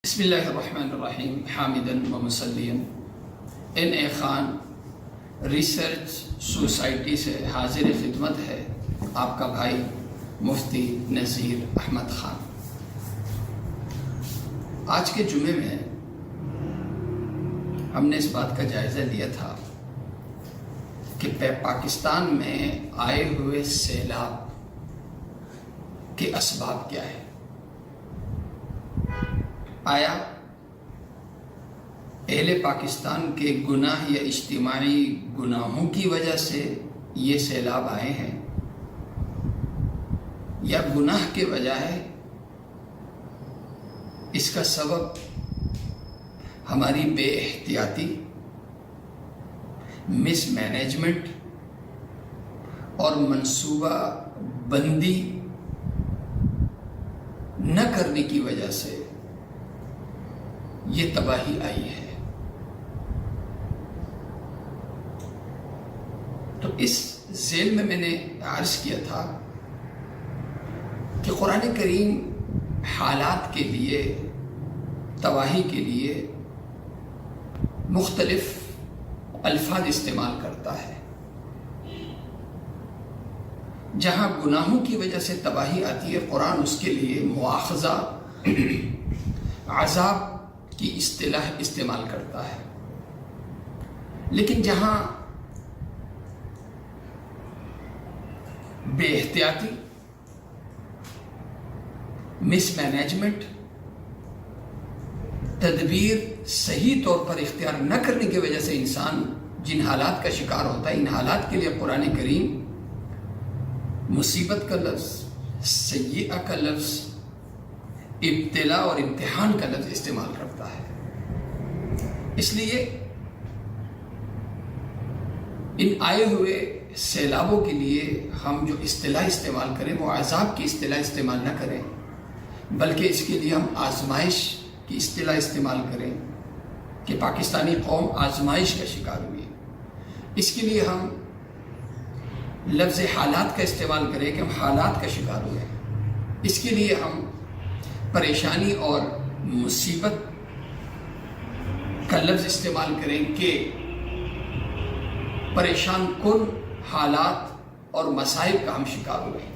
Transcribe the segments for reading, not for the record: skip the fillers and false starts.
بسم اللہ الرحمن الرحیم حامدن و مسلین اے خان ریسرچ سوسائٹی سے حاضر خدمت ہے آپ کا بھائی مفتی نذیر احمد خان۔ آج کے جمعے میں ہم نے اس بات کا جائزہ لیا تھا کہ پاکستان میں آئے ہوئے سیلاب کے اسباب کیا ہے۔ آیا اہل پاکستان کے گناہ یا اجتماعی گناہوں کی وجہ سے یہ سیلاب آئے ہیں، یا گناہ کے بجائے اس کا سبب ہماری بے احتیاطی، مس مینجمنٹ اور منصوبہ بندی نہ کرنے کی وجہ سے یہ تباہی آئی ہے۔ تو اس ذیل میں نے عرض کیا تھا کہ قرآن کریم حالات کے لیے، تباہی کے لیے مختلف الفاظ استعمال کرتا ہے۔ جہاں گناہوں کی وجہ سے تباہی آتی ہے، قرآن اس کے لیے مواخذہ، عذاب کی اصطلاح استعمال کرتا ہے۔ لیکن جہاں بے احتیاطی، مس مینجمنٹ، تدبیر صحیح طور پر اختیار نہ کرنے کی وجہ سے انسان جن حالات کا شکار ہوتا ہے، ان حالات کے لیے قرآن کریم مصیبت کا لفظ، سیئہ کا لفظ، ابتلا اور امتحان کا لفظ استعمال کرتا ہے۔ اس لیے ان آئے ہوئے سیلابوں کے لیے ہم جو اصطلاح استعمال کریں وہ عذاب کی اصطلاح استعمال نہ کریں، بلکہ اس کے لیے ہم آزمائش کی اصطلاح استعمال کریں کہ پاکستانی قوم آزمائش کا شکار ہوئی ہے۔ اس کے لیے ہم لفظ حالات کا استعمال کریں کہ ہم حالات کا شکار ہوئے ہیں۔ اس کے لیے ہم پریشانی اور مصیبت کا لفظ استعمال کریں کہ پریشان کن حالات اور مصائب کا ہم شکار ہوئے ہیں۔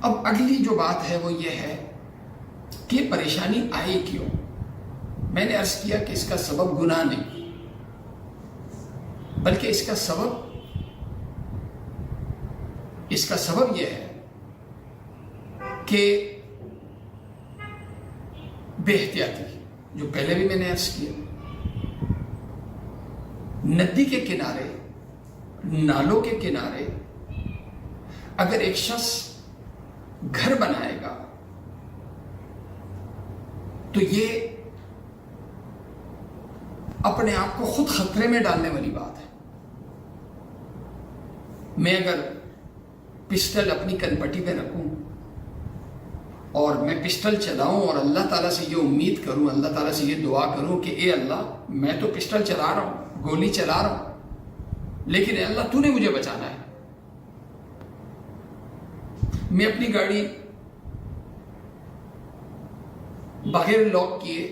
اب اگلی جو بات ہے وہ یہ ہے کہ پریشانی آئی کیوں۔ میں نے عرض کیا کہ اس کا سبب گناہ نہیں، بلکہ اس کا سبب یہ ہے کہ بے احتیاطی، جو پہلے بھی میں نے عرض کیا، ندی کے کنارے، نالوں کے کنارے اگر ایک شخص گھر بنائے گا تو یہ اپنے آپ کو خود خطرے میں ڈالنے والی بات ہے۔ میں اگر پسٹل اپنی کنپٹی پہ رکھوں اور میں پسٹل چلاؤں اور اللہ تعالیٰ سے یہ امید کروں، اللہ تعالیٰ سے یہ دعا کروں کہ اے اللہ میں تو پسٹل چلا رہا ہوں، گولی چلا رہا ہوں، لیکن اے اللہ تو نے مجھے بچانا ہے۔ میں اپنی گاڑی باہر لاک کیے،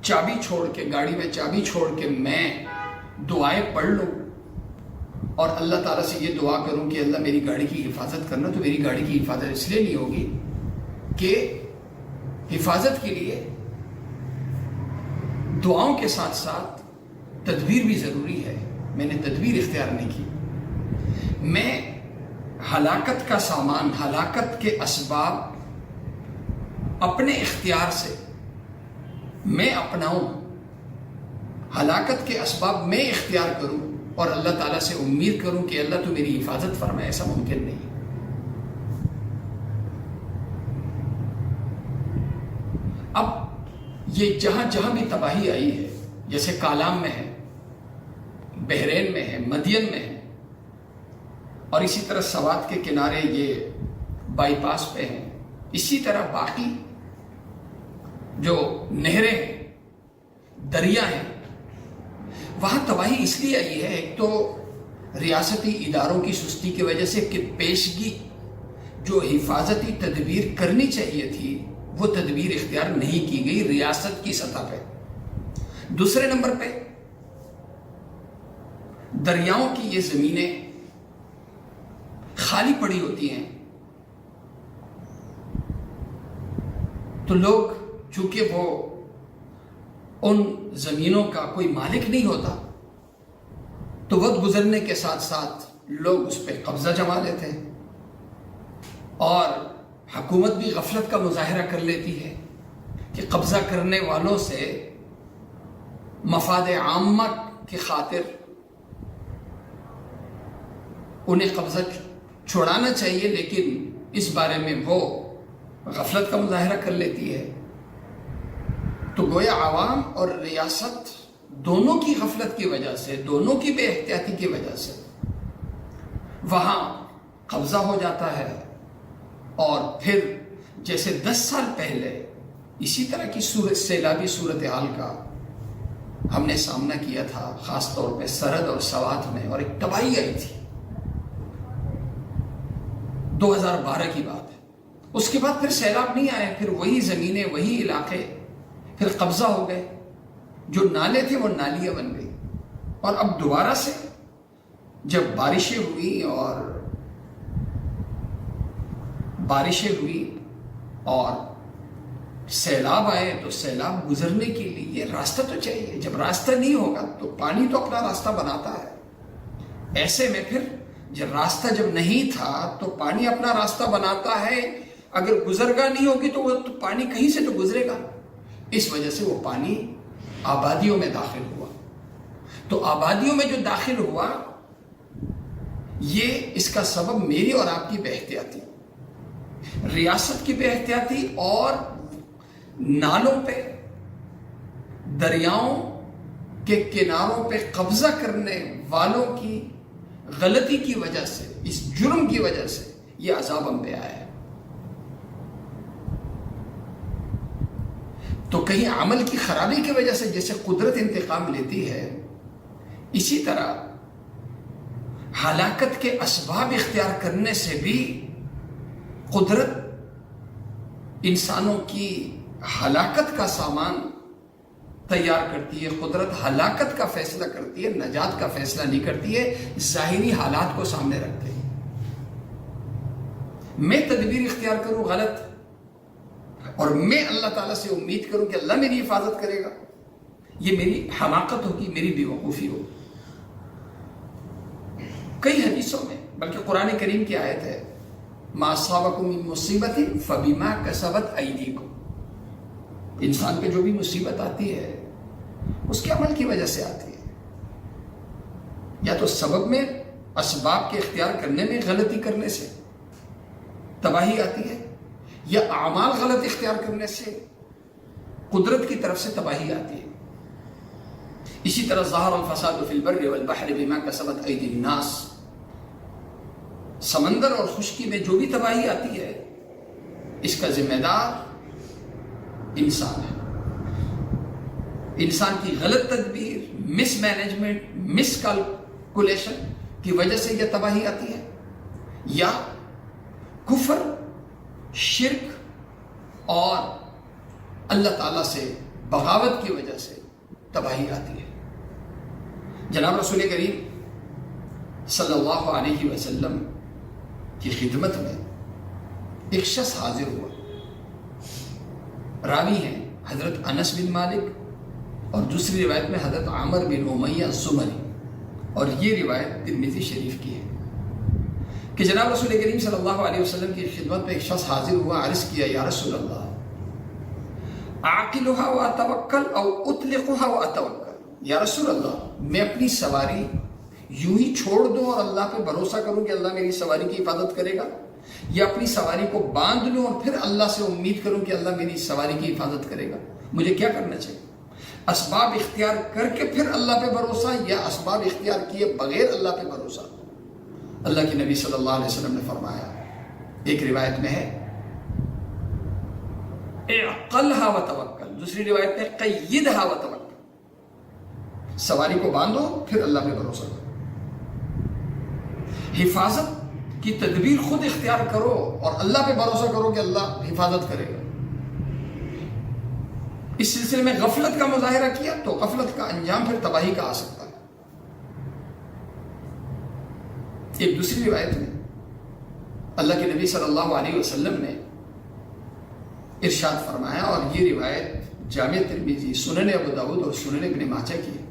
چابی چھوڑ کے، گاڑی میں چابی چھوڑ کے میں دعائیں پڑھ لوں اور اللہ تعالیٰ سے یہ دعا کروں کہ اللہ میری گاڑی کی حفاظت کرنا، تو میری گاڑی کی حفاظت اس لیے نہیں ہوگی کہ حفاظت کے لیے دعاؤں کے ساتھ ساتھ تدبیر بھی ضروری ہے۔ میں نے تدبیر اختیار نہیں کی۔ میں ہلاکت کا سامان، ہلاکت کے اسباب اپنے اختیار سے میں اپناؤں، ہلاکت کے اسباب میں اختیار کروں اور اللہ تعالیٰ سے امید کروں کہ اللہ تو میری حفاظت فرمائے، ایسا ممکن نہیں۔ اب یہ جہاں جہاں بھی تباہی آئی ہے، جیسے کالام میں ہے، بحرین میں ہے، مدین میں ہے، اور اسی طرح سوات کے کنارے یہ بائی پاس پہ ہیں، اسی طرح باقی جو نہریں ہیں، دریا ہیں، وہاں تباہی اس لیے آئی ہے، ایک تو ریاستی اداروں کی سستی کی وجہ سے کہ پیشگی جو حفاظتی تدبیر کرنی چاہیے تھی وہ تدبیر اختیار نہیں کی گئی ریاست کی سطح پہ۔ دوسرے نمبر پہ دریاؤں کی یہ زمینیں خالی پڑی ہوتی ہیں تو لوگ چونکہ وہ ان زمینوں کا کوئی مالک نہیں ہوتا تو وقت گزرنے کے ساتھ ساتھ لوگ اس پہ قبضہ جما لیتے ہیں اور حکومت بھی غفلت کا مظاہرہ کر لیتی ہے کہ قبضہ کرنے والوں سے مفاد عامہ کی خاطر انہیں قبضہ چھوڑانا چاہیے، لیکن اس بارے میں وہ غفلت کا مظاہرہ کر لیتی ہے۔ تو گویا عوام اور ریاست دونوں کی غفلت کی وجہ سے، دونوں کی بے احتیاطی کی وجہ سے وہاں قبضہ ہو جاتا ہے، اور پھر جیسے 10 سال پہلے اسی طرح کی سیلابی صورتحال کا ہم نے سامنا کیا تھا، خاص طور پہ سرحد اور سوات میں، اور ایک تباہی آئی تھی۔ 2012 کی بات ہے۔ اس کے بعد پھر سیلاب نہیں آئے، پھر وہی زمینیں، وہی علاقے پھر قبضہ ہو گئے، جو نالے تھے وہ نالیاں بن گئی، اور اب دوبارہ سے جب بارشیں ہوئی اور سیلاب آئے تو سیلاب گزرنے کے لیے راستہ تو چاہیے۔ جب راستہ نہیں ہوگا تو پانی تو اپنا راستہ بناتا ہے۔ ایسے میں پھر جب راستہ جب نہیں تھا تو پانی اپنا راستہ بناتا ہے، اگر گزرگاہ نہیں ہوگی تو وہ تو پانی کہیں سے تو گزرے گا۔ اس وجہ سے وہ پانی آبادیوں میں داخل ہوا۔ تو آبادیوں میں جو داخل ہوا، یہ اس کا سبب میری اور آپ کی بے احتیاطی، ریاست کی بے احتیاطی، اور نالوں پہ، دریاؤں کے کناروں پہ قبضہ کرنے والوں کی غلطی کی وجہ سے، اس جرم کی وجہ سے یہ عذاب ہم پہ آیا ہے۔ تو کہیں عمل کی خرابی کی وجہ سے جیسے قدرت انتقام لیتی ہے، اسی طرح ہلاکت کے اسباب اختیار کرنے سے بھی قدرت انسانوں کی ہلاکت کا سامان تیار کرتی ہے۔ قدرت ہلاکت کا فیصلہ کرتی ہے، نجات کا فیصلہ نہیں کرتی ہے، ظاہری حالات کو سامنے رکھتے ہیں۔ میں تدبیر اختیار کروں غلط، اور میں اللہ تعالیٰ سے امید کروں کہ اللہ میری حفاظت کرے گا، یہ میری حماقت ہوگی، میری بے وقوفی ہوگی۔ کئی حدیثوں میں، بلکہ قرآن کریم کی آیت ہے، ما اصابکم من مصیبت فبما کسبت ایدیکم، انسان پہ جو بھی مصیبت آتی ہے اس کے عمل کی وجہ سے آتی ہے، یا تو سبب میں، اسباب کے اختیار کرنے میں غلطی کرنے سے تباہی آتی ہے، یا اعمال غلط اختیار کرنے سے قدرت کی طرف سے تباہی آتی ہے۔ اسی طرح ظہر الفساد فی البر والبحر بما کسبت ایدی الناس، سمندر اور خشکی میں جو بھی تباہی آتی ہے اس کا ذمہ دار انسان ہے۔ انسان کی غلط تدبیر، مس مینجمنٹ، مس کیلکولیشن کی وجہ سے یہ تباہی آتی ہے، یا کفر، شرک اور اللہ تعالیٰ سے بغاوت کی وجہ سے تباہی آتی ہے۔ جناب رسول کریم صلی اللہ علیہ وسلم کی خدمت میں ایک شخص حاضر ہوا، راوی ہیں حضرت انس بن مالک، اور دوسری روایت میں حضرت عامر بن امیہ الزمری، اور یہ روایت ترمذی شریف کی ہے کہ جناب رسول کریم صلی اللہ علیہ وسلم کی خدمت میں ایک شخص حاضر ہوا، عرض کیا یا رسول اللہ اعقلها واتوکل او اطلقها واتوکل، یا رسول اللہ میں اپنی سواری یوں ہی چھوڑ دوں اور اللہ پہ بھروسہ کروں کہ اللہ میری سواری کی حفاظت کرے گا، یا اپنی سواری کو باندھ لوں اور پھر اللہ سے امید کروں کہ اللہ میری سواری کی حفاظت کرے گا؟ مجھے کیا کرنا چاہیے؟ اسباب اختیار کر کے پھر اللہ پہ بھروسہ، یا اسباب اختیار کیے بغیر اللہ پہ بھروسہ؟ اللہ کے نبی صلی اللہ علیہ وسلم نے فرمایا، ایک روایت میں ہے اعقلها وتوکل، دوسری روایت میں قیدها وتوکل، سواری کو باندھو پھر اللہ پہ بھروسہ کرو۔ حفاظت کی تدبیر خود اختیار کرو اور اللہ پہ بھروسہ کرو کہ اللہ حفاظت کرے گا۔ اس سلسلے میں غفلت کا مظاہرہ کیا تو غفلت کا انجام پھر تباہی کا آ سکتا ہے۔ ایک دوسری روایت میں اللہ کے نبی صلی اللہ علیہ وسلم نے ارشاد فرمایا، اور یہ روایت جامع ترمذی، سنن ابو داؤد اور سنن ابن ماجہ کی ہے۔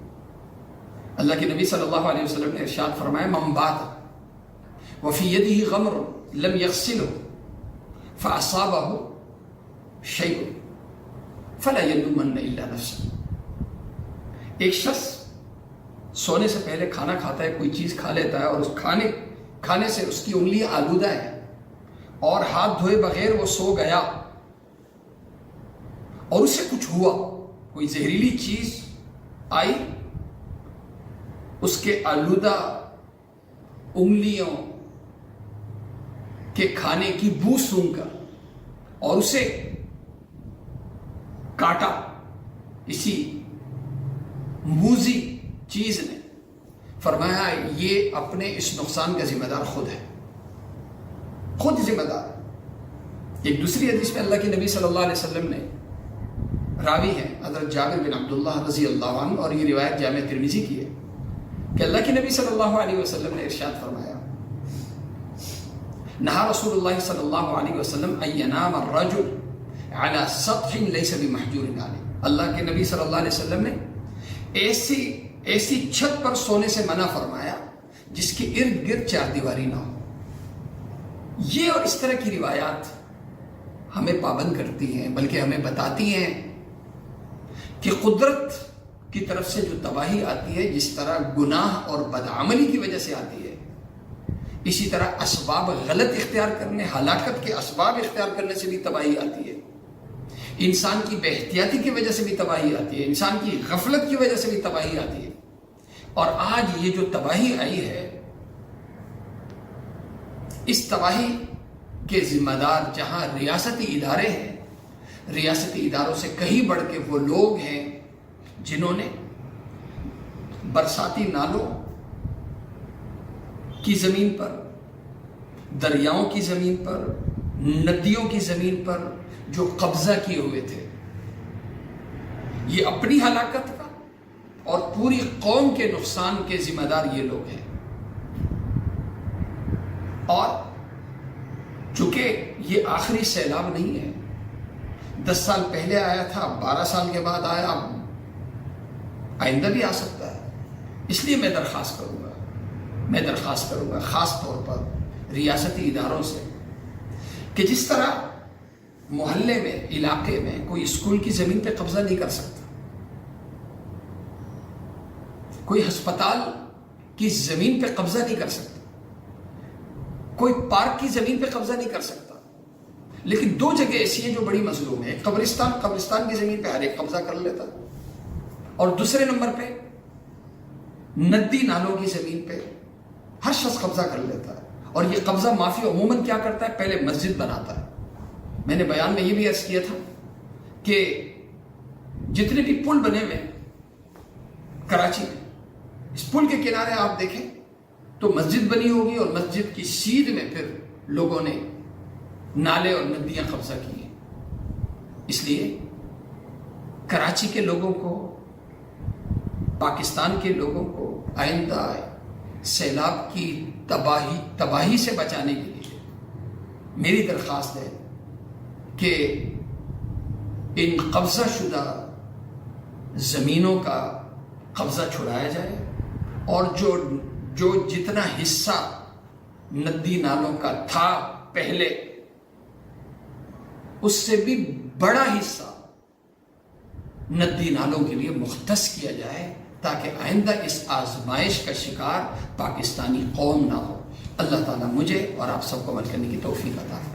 اللہ کے نبی صلی اللہ علیہ وسلم نے ارشاد فرمایا، من بات وفی یدہ غمر لم یغسلہ فاصابہ شیء فلا یلومن الا نفسہ۔ ایک شخص سونے سے پہلے کھانا کھاتا ہے، کوئی چیز کھا لیتا ہے، اور اس کھانے سے اس کی انگلیاں آلودہ ہیں اور ہاتھ دھوئے بغیر وہ سو گیا اور اسے کچھ ہوا، کوئی زہریلی چیز آئی، اس کے آلودہ انگلیوں کے کھانے کی بو سونگھ کر اور اسے کاٹا اسی موذی چیز نے، فرمایا یہ اپنے اس نقصان کا ذمہ دار خود ہے، خود ذمہ دار۔ ایک دوسری حدیث میں اللہ کے نبی صلی اللہ علیہ وسلم نے، راوی ہیں حضرت جابر بن عبداللہ رضی اللہ عنہ، اور یہ روایت جامع ترمذی کی ہے، کہ اللہ کے نبی صلی اللہ علیہ وسلم نے ارشاد فرمایا، نہا رسول اللہ صلی اللہ علیہ وسلم ان ینام الرجل علی سطح لیس بمحجور علیہ۔ اللہ کے نبی صلی اللہ علیہ وسلم نے ایسی چھت پر سونے سے منع فرمایا جس کے ارد گرد چار دیواری نہ ہو۔ یہ اور اس طرح کی روایات ہمیں پابند کرتی ہیں، بلکہ ہمیں بتاتی ہیں کہ قدرت کی طرف سے جو تباہی آتی ہے، جس طرح گناہ اور بدعملی کی وجہ سے آتی ہے، اسی طرح اسباب غلط اختیار کرنے، ہلاکت کے اسباب اختیار کرنے سے بھی تباہی آتی ہے، انسان کی بے احتیاطی کی وجہ سے بھی تباہی آتی ہے، انسان کی غفلت کی وجہ سے بھی تباہی آتی ہے۔ اور آج یہ جو تباہی آئی ہے، اس تباہی کے ذمہ دار جہاں ریاستی ادارے ہیں، ریاستی اداروں سے کہیں بڑھ کے وہ لوگ ہیں جنہوں نے برساتی نالوں کی زمین پر، دریاؤں کی زمین پر، ندیوں کی زمین پر جو قبضہ کیے ہوئے تھے، یہ اپنی ہلاکت کا اور پوری قوم کے نقصان کے ذمہ دار یہ لوگ ہیں۔ اور چونکہ یہ آخری سیلاب نہیں ہے، 10 سال پہلے آیا تھا، 12 سال کے بعد آیا، آئندہ بھی آ سکتا ہے۔ اس لیے میں درخواست کروں گا خاص طور پر ریاستی اداروں سے کہ جس طرح محلے میں، علاقے میں کوئی اسکول کی زمین پہ قبضہ نہیں کر سکتا، کوئی ہسپتال کی زمین پہ قبضہ نہیں کر سکتا، کوئی پارک کی زمین پہ قبضہ نہیں کر سکتا، لیکن 2 جگہ ایسی ہیں جو بڑی مظلوم ہے۔ قبرستان کی زمین پہ ہر ایک قبضہ کر لیتا ہے، اور دوسرے نمبر پہ ندی نالوں کی زمین پہ ہر شخص قبضہ کر لیتا ہے۔ اور یہ قبضہ مافیا عموماً کیا کرتا ہے؟ پہلے مسجد بناتا ہے۔ میں نے بیان میں یہ بھی عرض کیا تھا کہ جتنے بھی پل بنے ہوئے کراچی میں، اس پل کے کنارے آپ دیکھیں تو مسجد بنی ہوگی، اور مسجد کی سیدھ میں پھر لوگوں نے نالے اور ندیاں قبضہ کی ہیں۔ اس لیے کراچی کے لوگوں کو، پاکستان کے لوگوں کو آئندہ سیلاب کی تباہی سے بچانے کے لیے میری درخواست ہے کہ ان قبضہ شدہ زمینوں کا قبضہ چھڑایا جائے، اور جو جتنا حصہ ندی نالوں کا تھا پہلے، اس سے بھی بڑا حصہ ندی نالوں کے لیے مختص کیا جائے، تاکہ آئندہ اس آزمائش کا شکار پاکستانی قوم نہ ہو۔ اللہ تعالیٰ مجھے اور آپ سب کو عمل کرنے کی توفیق عطا فرمائے۔